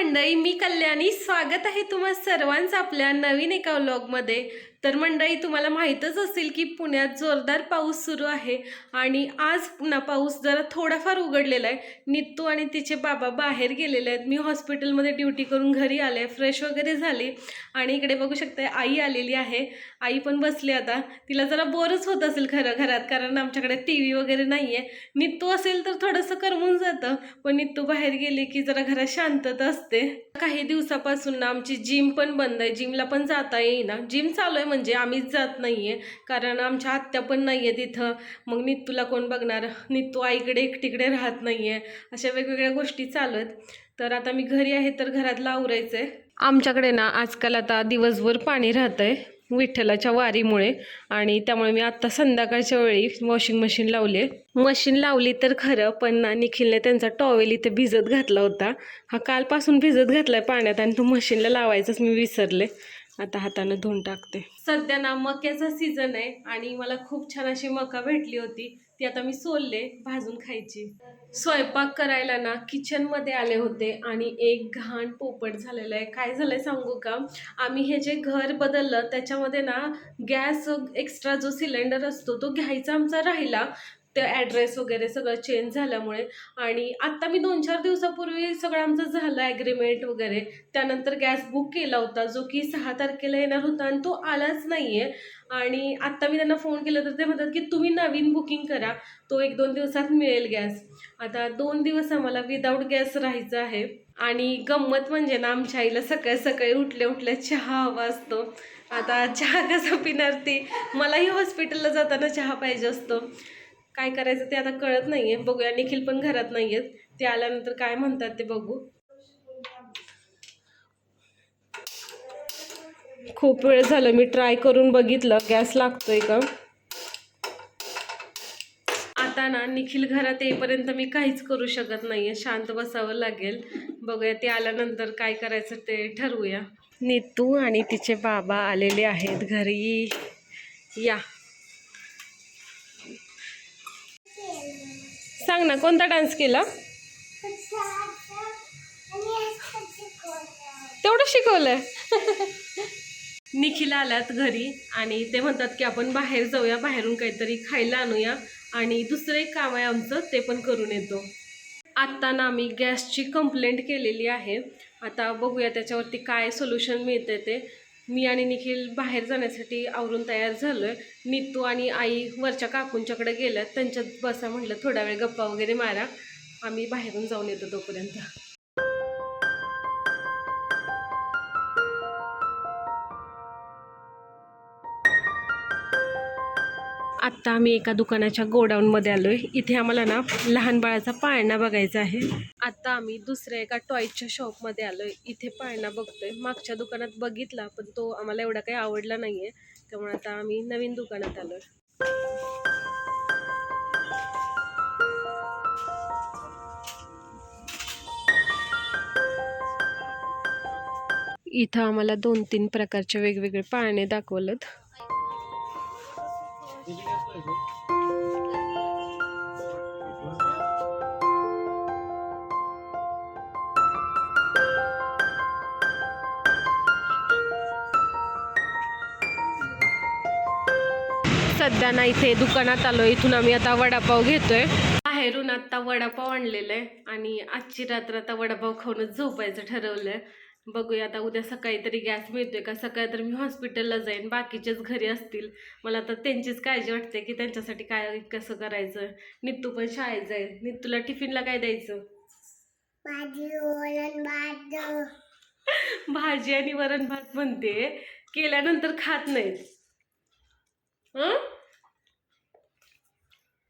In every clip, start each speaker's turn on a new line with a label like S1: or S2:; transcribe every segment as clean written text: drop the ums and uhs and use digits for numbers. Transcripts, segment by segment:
S1: मंडळी, मी कल्याणी. स्वागत आहे तुम्हा सर्वांचं आपल्या नवीन एका व्लॉगमध्ये. तर मंडळी, तुम्हाला माहीतच असेल की पुण्यात जोरदार पाऊस सुरू आहे आणि आज पुन्हा पाऊस जरा थोडाफार उघडलेला आहे. नित्तू आणि तिचे बाबा बाहेर गेलेले आहेत. मी हॉस्पिटलमध्ये ड्युटी करून घरी आले, फ्रेश वगैरे झाली आणि इकडे बघू शकते आई आलेली आहे. आई पण बसली. आता तिला जरा बोरच होत असेल खरं घरात, कारण आमच्याकडे TV वगैरे नाही आहे. नित्तू असेल तर थोडंसं करमून जातं, पण नित्तू बाहेर गेले की जरा घरात शांतता असते. काही दिवसापासून ना आमची जिम पण बंद आहे, जिमला पण जाता येईना. जिम चालू आहे म्हणजे आम्हीच जात नाहीये, कारण आमच्या आत्या पण नाहीये तिथं. मग नित्तूला कोण बघणार, नित्तू आईकडे एकटीकडे राहत नाहीये. अशा वेगवेगळ्या गोष्टी चालू आहेत. तर आता मी घरी आहे तर घरातलं आवरायचंय. आमच्याकडे ना आजकाल आता दिवसभर पाणी राहतंय विठ्ठलाच्या वारीमुळे, आणि त्यामुळे मी आत्ता संध्याकाळच्या वेळी वॉशिंग मशीन लावली. मशीन लावली तर खरं, पण ना निखिलने त्यांचा टॉवेल इथे भिजत घातला होता. हा कालपासून भिजत घातलाय पाण्यात आणि तो मशीनला लावायचाच मी विसरले. आता हाताने धुवून टाकते. सध्या ना मक्याचा सीझन आहे आणि मला खूप छान अशी मका भेटली होती. ती आता मी सोलले, भाजून खायची. स्वयंपाक करायला ना किचनमध्ये आले होते आणि एक घाण पोपट झालेला आहे. काय झालंय सांगू का, आम्ही हे जे घर बदललं त्याच्यामध्ये ना गॅस एक्स्ट्रा जो सिलेंडर असतो तो घ्यायचा आमचा राहिला. ते ॲड्रेस वगैरे सगळं चेंज झाल्यामुळे. आणि आत्ता मी 2-4 दिवसापूर्वी सगळं आमचं झालं ॲग्रीमेंट वगैरे. त्यानंतर गॅस बुक केला होता, जो की 6 तारखेला येणार होता आणि तो आलाच नाही आहे. आणि आत्ता मी त्यांना फोन केला तर ते म्हणतात की तुम्ही नवीन बुकिंग करा, तो 1-2 दिवसात मिळेल गॅस. आता 2 दिवस आम्हाला विदाऊट गॅस राहायचं आहे. आणि गंमत म्हणजे ना आमच्या आईला सकाळी सकाळी उठल्या उठल्या चहा हवा असतो. आता चहा कसा पिणार ती, मलाही हॉस्पिटलला जाताना चहा पाहिजे असतो. काय करायचं ते आता कळत नाहीये. बघूया, निखिल पण घरात नाहीयेत, ते आल्यानंतर काय म्हणतात ते बघू. खूप वेळ झालं मी ट्राय करून बघितलं गॅस लागतोय का. आता ना निखिल घरात येईपर्यंत मी काहीच करू शकत नाहीये, शांत बसावं लागेल. बघूया ते आल्यानंतर काय करायचं ते ठरवूया. नितू आणि तिचे बाबा आलेले आहेत घरी. या, सांग ना कोणता डान्स केला, तेवढं शिकवलंय. निखिल आल्यात घरी आणि ते म्हणतात की आपण बाहेर जाऊया, बाहेरून काहीतरी खायला आणूया आणि दुसरं एक काम आहे आमचं ते पण करून येतो. आत्ता ना आम्ही गॅसची कंप्लेंट केलेली आहे. आता बघूया त्याच्यावरती काय सोल्युशन मिळते ते. मी आणि निखिल बाहेर जाण्यासाठी आवरून तयार झालोय. नित्तू आणि आई वरच्या काकूंच्याकडे गेल्यात, त्यांच्यात बसा म्हटलं थोडा वेळ गप्पा वगैरे मारा. आम्ही बाहेरून जाऊन येतो तोपर्यंत. आत्ता आम्ही एका दुकानाच्या गोडाऊनमध्ये आलोय. इथे आम्हाला ना लहान बाळाचा पाळणा बघायचा आहे. आता आम्ही दुसऱ्या एका टॉयच्या शॉपमध्ये आलोय. इथे पाळणा बघतोय. मागच्या दुकानात बघितला पण तो आम्हाला एवढा काही आवडला नाहीये, त्यामुळे आता आम्ही नवीन दुकानात आलोय. इथं आम्हाला 2-3 प्रकारचे वेगवेगळे पाळणे दाखवलेत. सध्या ना इथे दुकानात आलो. इथून आम्ही आता वडापाव घेतोय. बाहेरून आता वडापाव आणलेला आहे आणि आजची रात्र आता वडापाव खाऊनच झोपायचं ठरवलंय. बघूया आता उद्या सकाळी तरी गॅस मिळतोय का. सकाळी तर मी हॉस्पिटलला जाईन, बाकीचेच घरी असतील. मला तर त्यांचीच काळजी वाटते की त्यांच्यासाठी काय कसं करायचं. नित्तू पण शाळेत जाईल. नित्तूला टिफिनला काय द्यायचं, भाजी आणि वरण भात म्हणते, केल्यानंतर खात नाहीत.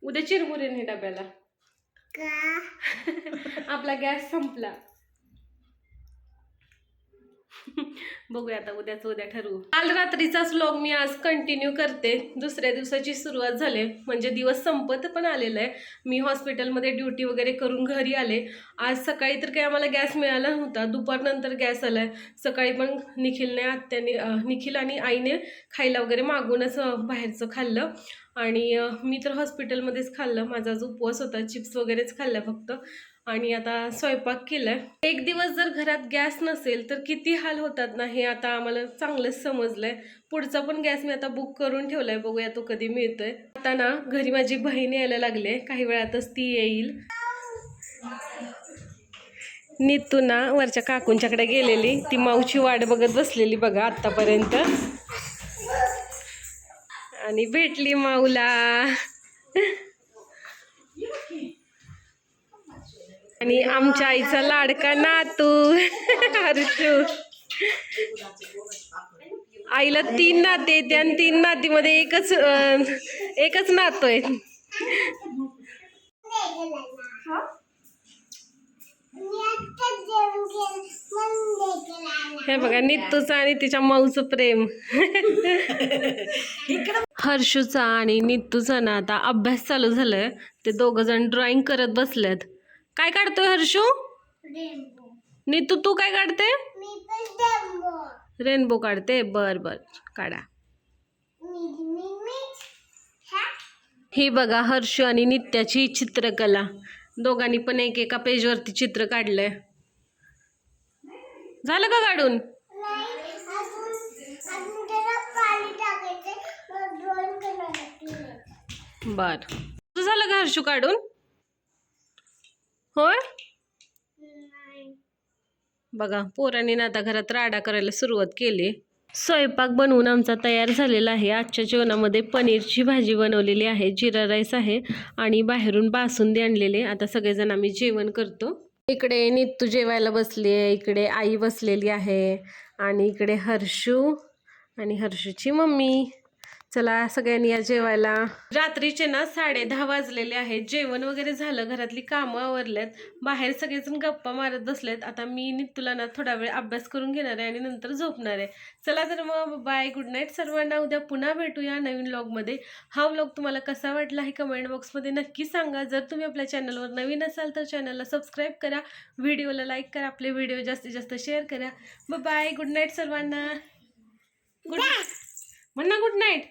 S1: उद्या चिरमुरे नाही डब्याला का आपला गॅस संपला. बघूया आता उद्याच उद्या ठरवू. काल रात्रीचाच व्लॉग मी आज कंटिन्यू करते. दुसऱ्या दिवसाची सुरुवात झाली, म्हणजे दिवस संपत पण आलेला आहे. मी हॉस्पिटलमध्ये ड्युटी वगैरे करून घरी आले. आज सकाळी तर काही आम्हाला गॅस मिळाला नव्हता, दुपारनंतर गॅस आलाय. सकाळी पण निखिल आणि आईने खायला वगैरे मागूनच बाहेरचं खाल्लं आणि मी तर हॉस्पिटलमध्येच खाल्लं. माझा जो उपवास होता चिप्स वगैरेच खाल्ला फक्त. आणि आता स्वयंपाक केलाय. एक दिवस जर घरात गॅस नसेल तर किती हाल होतात ना, हे आता आम्हाला चांगलंच समजलंय. पुढचा पण गॅस मी आता बुक करून ठेवलाय, बघूया तो कधी मिळतोय. आता ना घरी माझी बहीण यायला लागले, काही वेळातच ती येईल. नीतू ना वरच्या काकूंच्याकडे गेलेली, ती माऊची वाट बघत बसलेली बघा आतापर्यंत, आणि भेटली माऊला. आणि आमच्या आईचा लाडका नातू हर्षू. आईला 3 नाते आहेत आणि 3 नातीमध्ये एकच नातू आहे. हे बघा नीतूचं आणि तिच्या माऊचं प्रेम. हर्षूचा आणि नीतूचा ना आता अभ्यास चालू झालाय. ते दोघं जण ड्रॉइंग करत बसलेत. काय काढतोय हर्षू? नीतू तू काय काढते? रेनबो काढते. बर बर काढा. ही बघा हर्षू आणि नित्याची चित्रकला. दोघांनी पण एका पेजवरती चित्र काढलंय. झालं का काढून? बर झालं का हर्षू काढून? होय बघा पोरांनी ना आता घरात राडा करायला सुरुवात केली. स्वयंपाक बनवून आमचा तयार झालेला आहे. आजच्या जेवणामध्ये पनीरची भाजी बनवलेली आहे, जिरा राईस आहे आणि बाहेरून बासुंदी आणलेली. आता सगळेजण आम्ही जेवण करतो. इकडे नीतू जेवायला बसली आहे, इकडे आई बसलेली आहे आणि इकडे हर्षू आणि हर्षूची मम्मी. चला सगळ्यांनी या जेवायला. रात्रीचे ना 10:30 वाजलेले आहेत. जेवण वगैरे झालं, घरातली कामं आवरलेत, बाहेर सगळेजण गप्पा मारत बसलेत. आता मी नीतूला ना थोडा वेळ अभ्यास करून घेणार आहे आणि नंतर झोपणार आहे. चला तर मग बाय, गुड नाईट सर्वांना. उद्या पुन्हा भेटूया नवीन व्लॉगमध्ये. हा व्लॉग तुम्हाला कसा वाटला हे कमेंट बॉक्समध्ये नक्की सांगा. जर तुम्ही आपल्या चॅनलवर नवीन असाल तर चॅनलला सबस्क्राईब करा, व्हिडिओला लाईक करा, आपले व्हिडिओ जास्तीत जास्त शेअर करा. बाय, गुड नाईट सर्वांना. गुड म्हणा गुड नाईट.